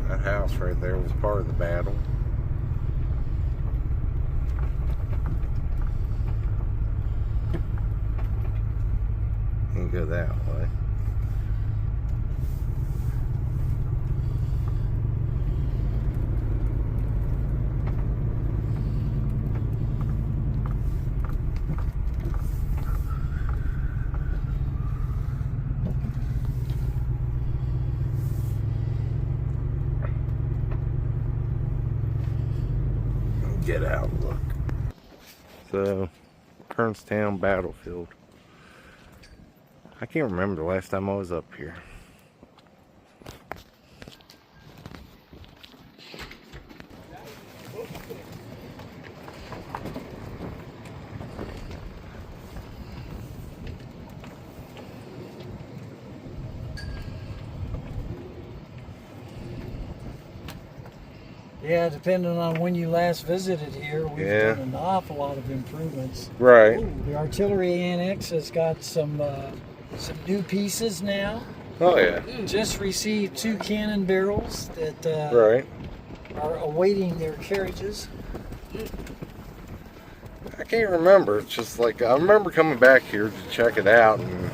That house right there was part of the battle. You can go that way. Get out, look. So, Kernstown battlefield. I can't remember the last time I was up here. Yeah, depending on when you last visited here, we've done an awful lot of improvements. Right. Ooh, the artillery annex has got some new pieces now. Oh yeah. Just received 2 cannon barrels that Right. are awaiting their carriages. I can't remember. It's just like I remember coming back here to check it out, and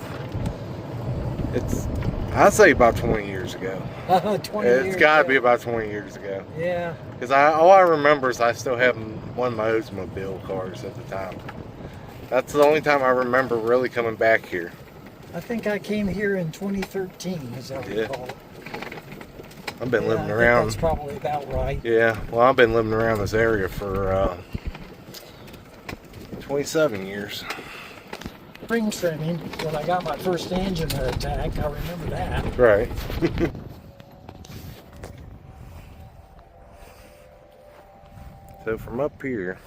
it's I'd say about 20 years ago. 20 years. It's got to be about 20 years ago. Yeah. Because all I remember is I still have one of my Oldsmobile cars at the time. That's the only time I remember really coming back here. I think I came here in 2013, as I recall. I've been living I around. think that's probably about right. Yeah. Well, I've been living around this area for 27 years. Spring trimming, when I got my first engine attack, I remember that. Right. So from up here,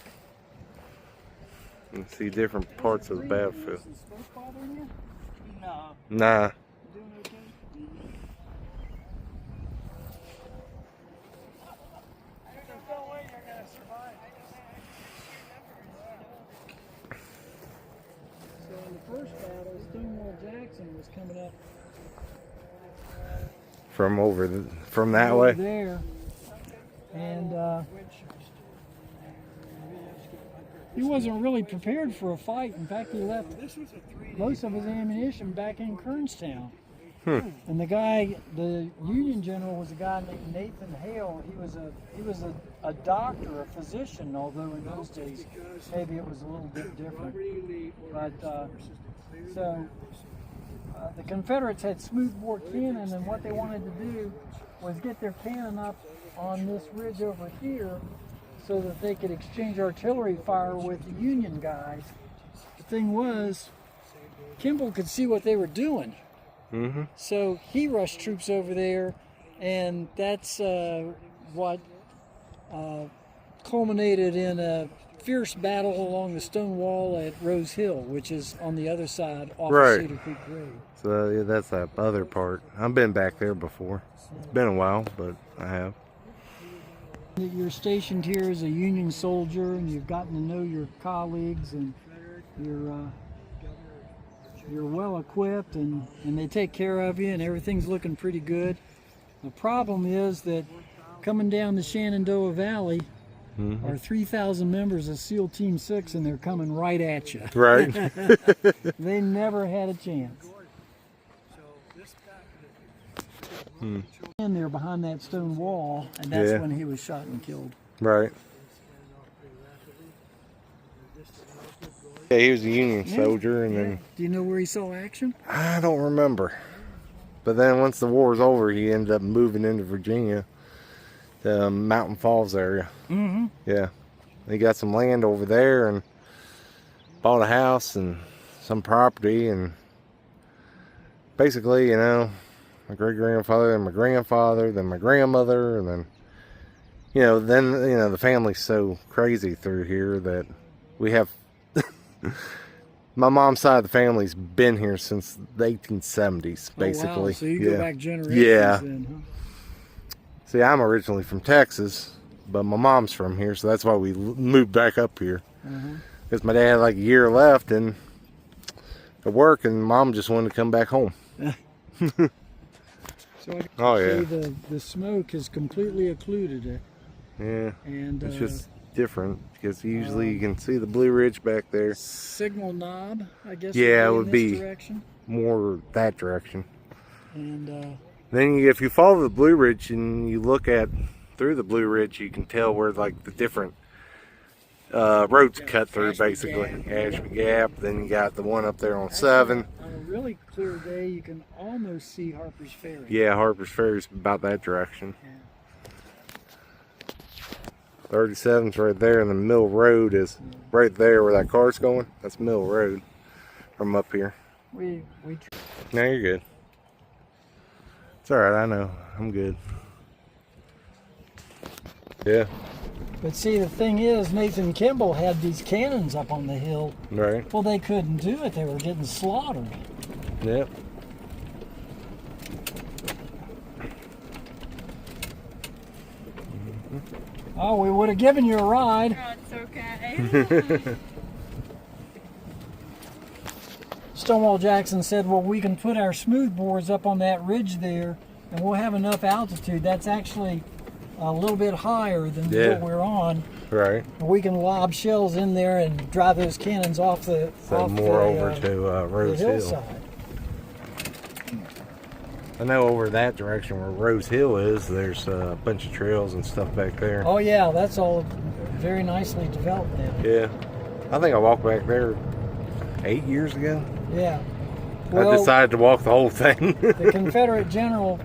you can see different parts of the battlefield. No. Nah. Doing okay? There's no way you're going to survive. So in the first battle, Stonewall Jackson was coming up From that over way. there, and he wasn't really prepared for a fight. In fact, he left most of his ammunition back in Kernstown. And the Union general, was a guy named Nathan Hale. He was a doctor, a physician, although in those days maybe it was a little bit different. But the Confederates had smoothbore cannon, and what they wanted to do was get their cannon up on this ridge over here so that they could exchange artillery fire with the Union guys. The thing was, Kimball could see what they were doing. Mm-hmm. So he rushed troops over there, and that's what culminated in a fierce battle along the stone wall at Rose Hill, which is on the other side off of Cedar Creek Road. So yeah, that's that other part. I've been back there before. It's been a while, but I have. You're stationed here as a Union soldier, and you've gotten to know your colleagues, and you're well equipped, and they take care of you, and everything's looking pretty good. The problem is that coming down the Shenandoah Valley are 3,000 members of SEAL Team 6, and they're coming right at you. Right. They never had a chance. In there behind that stone wall, and that's when he was shot and killed. Right. Yeah, he was a Union soldier, and then... Do you know where he saw action? I don't remember. But then once the war was over, he ended up moving into Virginia, the Mountain Falls area. Mm-hmm. Yeah. He got some land over there and bought a house and some property, and basically, you know, my great-grandfather and my grandfather, then my grandmother, and then the family's so crazy through here that we have my mom's side of the family's been here since the 1870s, basically. Oh, wow. So you go back generations then, huh? See, I'm originally from Texas, but my mom's from here, so that's why we moved back up here. Because my dad had like a year left and at work, and mom just wanted to come back home. So So I can Oh, yeah. see the smoke has completely occluded it. Yeah. And It's just different because usually you can see the Blue Ridge back there. signal knob, I guess. Yeah, it would would be in be this direction. more that direction. And Then if you follow the Blue Ridge and you look at through the Blue Ridge, you can tell where like the different roads cut through, basically. Ashby Gap. Then you got the one up there on 7. On a really clear day, you can almost see Harper's Ferry. Yeah, Harper's Ferry's about that direction. Yeah. 37's right there, and the Mill Road is right there where that car's going. That's Mill Road from up here. We No, you're good. It's alright, I know. I'm good. Yeah. But see, the thing is, Nathan Kimball had these cannons up on the hill. Right. Well, they couldn't do it. They were getting slaughtered. Yep. Oh, we would have given you a ride. That's okay. Stonewall Jackson said, well, we can put our smooth bores up on that ridge there, and we'll have enough altitude. That's actually a little bit higher than what we're on. Right. And we can lob shells in there and drive those cannons off the over to Rose Hill. hillside. I know over that direction where Rose Hill is, there's a bunch of trails and stuff back there. Oh yeah, that's all very nicely developed now. Yeah. I think I walked back there 8 years ago. Yeah. I Well, decided to walk the whole thing. the Confederate general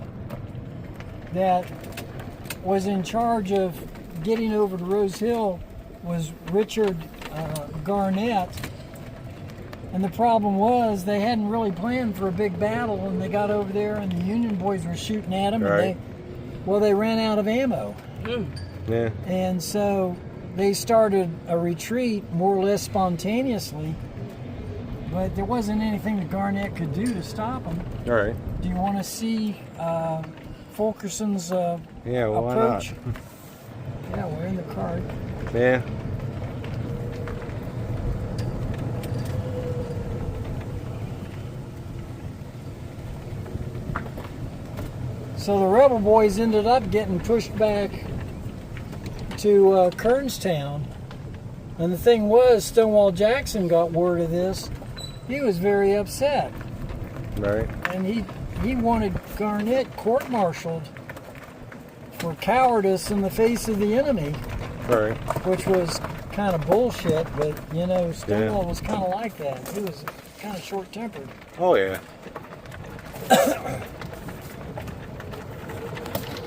that was in charge of getting over to Rose Hill was Richard Garnett. And the problem was they hadn't really planned for a big battle, and they got over there and the Union boys were shooting at them, Right. and they ran out of ammo. Yeah. And so they started a retreat more or less spontaneously, but there wasn't anything that Garnett could do to stop them. All right. Do you want to see Fulkerson's Yeah, well, why approach? not? Yeah, we're in the car. Yeah. So the rebel boys ended up getting pushed back to Kernstown. And the thing was, Stonewall Jackson got word of this. He was very upset. Right. And he wanted Garnett court-martialed for cowardice in the face of the enemy, All right. which was kind of bullshit, but, you know, Stonewall was kind of like that. He was kind of short-tempered. Oh, yeah.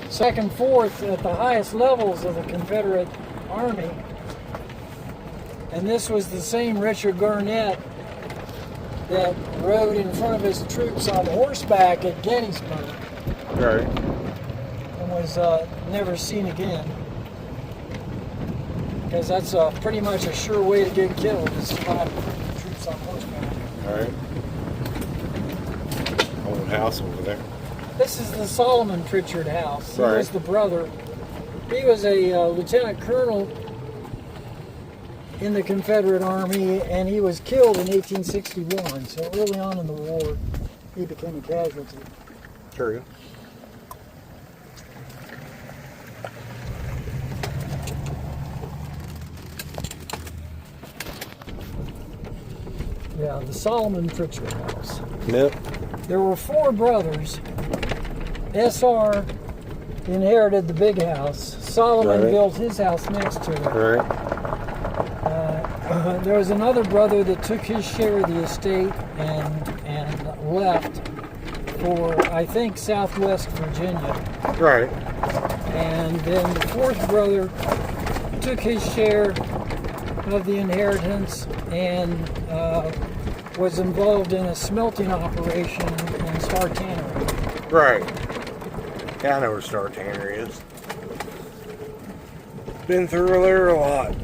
Second, fourth at the highest levels of the Confederate Army. And this was the same Richard Garnett that rode in front of his troops on horseback at Gettysburg Right. and was never seen again. Because that's pretty much a sure way to get killed, is to ride troops on horseback. All right. Old house over there. This is the Solomon Pritchard house. He Right. was the brother. He was a lieutenant colonel in the Confederate Army, and he was killed in 1861. So early on in the war, he became a casualty. True. Yeah, the Solomon Pritchard house. Yep. There were 4 brothers. SR inherited the big house. Solomon Right. built his house next to it. All right. There was another brother that took his share of the estate and left for, I think, Southwest Virginia. Right. And then the 4th brother took his share of the inheritance and was involved in a smelting operation in Star Tannery. Right. Yeah, I know where Star Tannery is. Been through there a lot.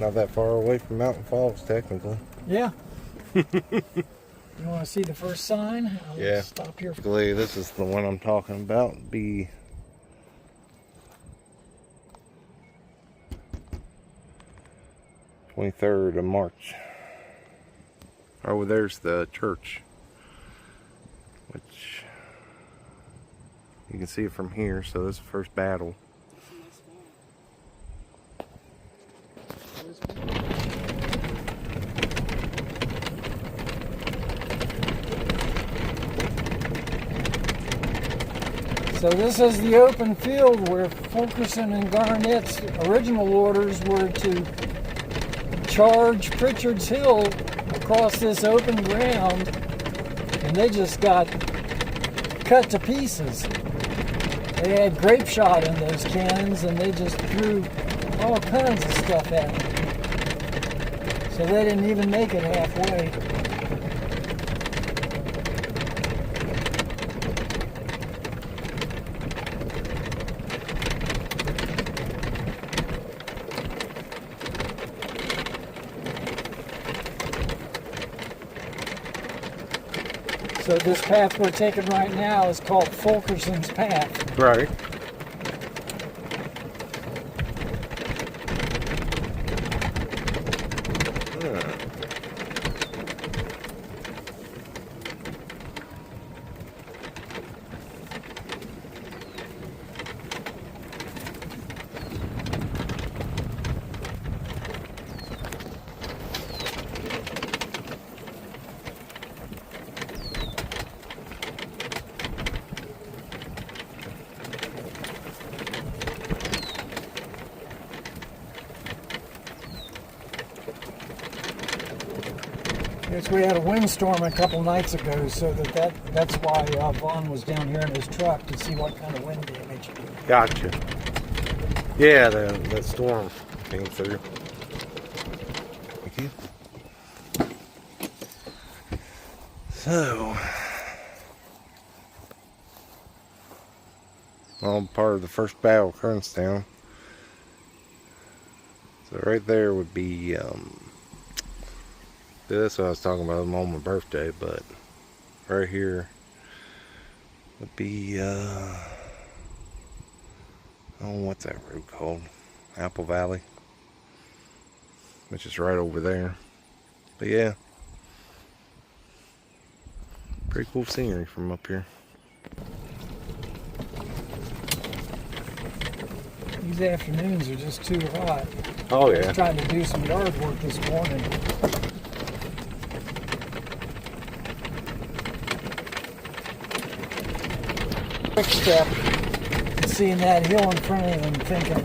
Not that far away from Mountain Falls, technically. Yeah. You want to see the first sign? I'll Yeah. Stop here. Basically, this is the one I'm talking about. Be 23rd of March. Oh, there's the church. which you can see it from here. So this is the first battle. So this is the open field where Fulkerson and Garnett's original orders were to charge Pritchard's Hill across this open ground, and they just got cut to pieces. They had grape shot in those cannons, and they just threw all kinds of stuff at them. So they didn't even make it halfway. So this path we're taking right now is called Fulkerson's Path. Right. Yes, we had a windstorm a couple nights ago, so that's why Vaughn was down here in his truck to see what kind of wind damage. Gotcha. Yeah, the storm came through. Thank you. So, all part of the first battle of Kernstown. So right there would be, that's what I was talking about on my birthday, but right here would be, oh, what's that road called? Apple Valley, which is right over there. But yeah, pretty cool scenery from up here. These afternoons are just too hot. Oh I yeah. was trying to do some yard work this morning. Quick step, seeing that hill in front of them, thinking,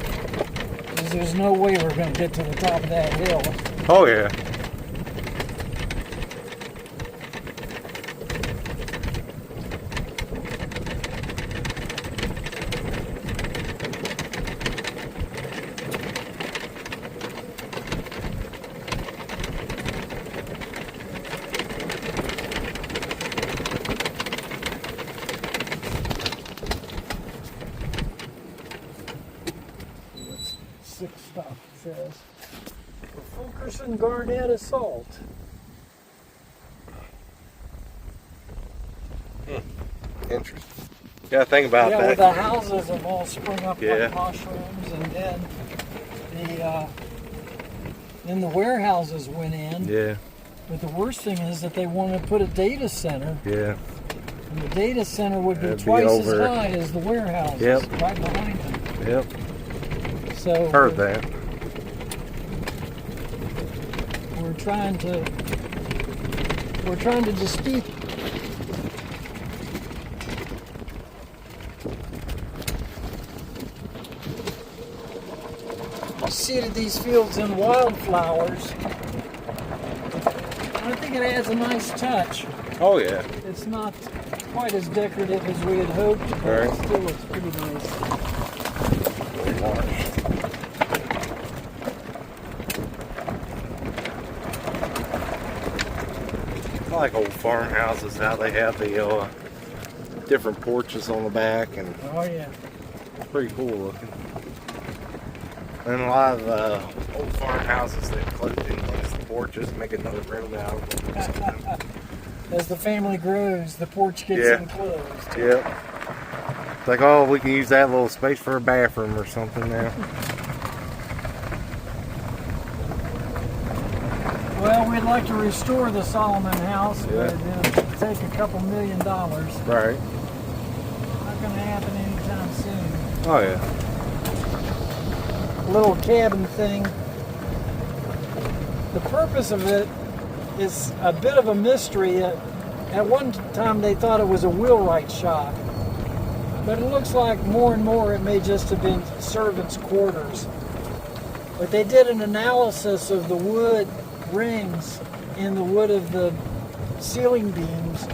there's no way we're going to get to the top of that hill. Oh yeah. Sick stuff, it says. Fulkerson Garnett Assault. Interesting. Yeah, think about Yeah, that. well, the houses have all sprung up Yeah. like mushrooms, and then the warehouses went in. Yeah, But the worst thing is that they want to put a data center, yeah. and the data center would be That'd be twice as over. high as the warehouses, Yep. right behind them. Yep. So Heard that. we're trying to dispute. Seeded these fields in wildflowers. I think it adds a nice touch. Oh yeah. It's not quite as decorative as we had hoped, but Right. it still looks pretty nice. I like old farmhouses, how they have the different porches on the back, and Oh yeah. it's pretty cool looking. And a lot of old farmhouses that close in the porches, make another room out of them. As the family grows, the porch gets Yeah. enclosed. Yep. It's like, oh, we can use that little space for a bathroom or something now. Well, we'd like to restore the Solomon House, Yeah. but take a couple $1 million. Not Right. gonna happen anytime soon. Oh yeah. Little cabin thing. The purpose of it is a bit of a mystery. At one time they thought it was a wheelwright shop, but it looks like more and more it may just have been servants' quarters. But they did an analysis of the wood rings in the wood of the ceiling beams,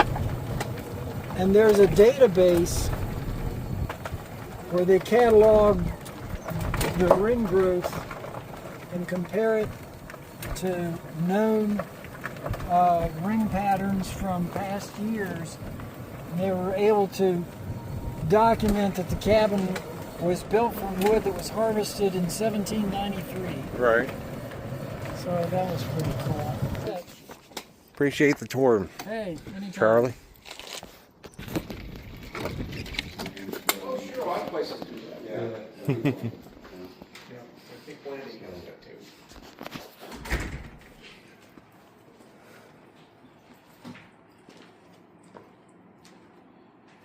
and there's a database where they catalog the ring growth and compare it to known ring patterns from past years. And they were able to document that the cabin was built from wood that was harvested in 1793. Right. So that was pretty cool. Appreciate the tour, Hey, anytime. Charlie. Oh, sure, a lot of places do that. Yeah. I think Lanny does that too.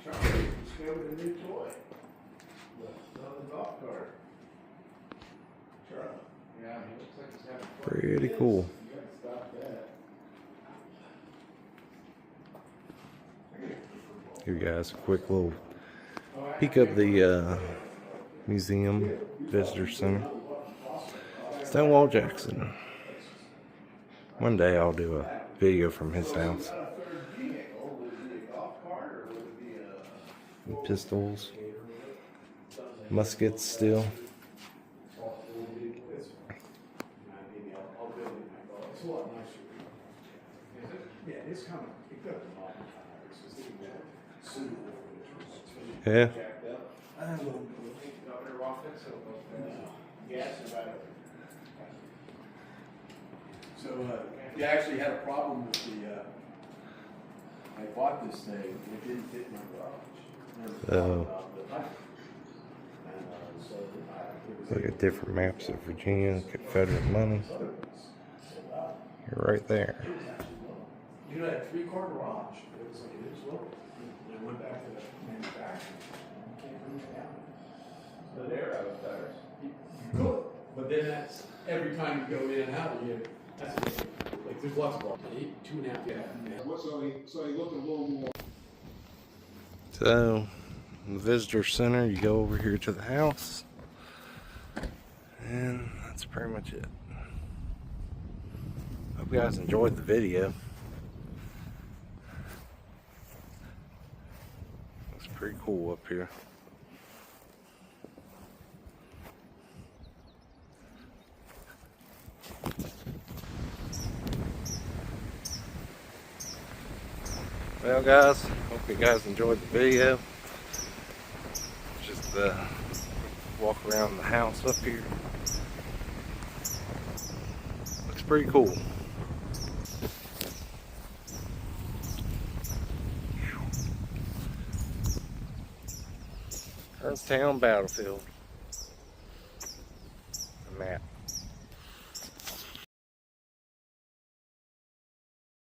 Charlie discovered a new toy. On the golf cart. Charlie. Yeah, he looks like he's having fun. Pretty cool. You gotta stop that. Give you guys a quick little peek of the museum visitor center. Stonewall Jackson. One day I'll do a video from his house. Pistols, muskets still. Yeah. So, you actually had a problem with the, I bought this thing, and it didn't fit my garage. Oh. Look at different maps of Virginia, Confederate money. You're right there. You know, that 3-car garage, it was like, it is low. And I went back to the manufacturer. You can't bring it down. So there, I was better. You could, but then that's, every time you go in and out, that's like, there's lots of balls. 2.5, yeah. So he looked a little more. So, in the visitor center, you go over here to the house, and that's pretty much it. Hope you guys enjoyed the video. It's pretty cool up here. Well guys, hope you guys enjoyed the video. Just walk around the house up here. Looks pretty cool. Kernstown Battlefield.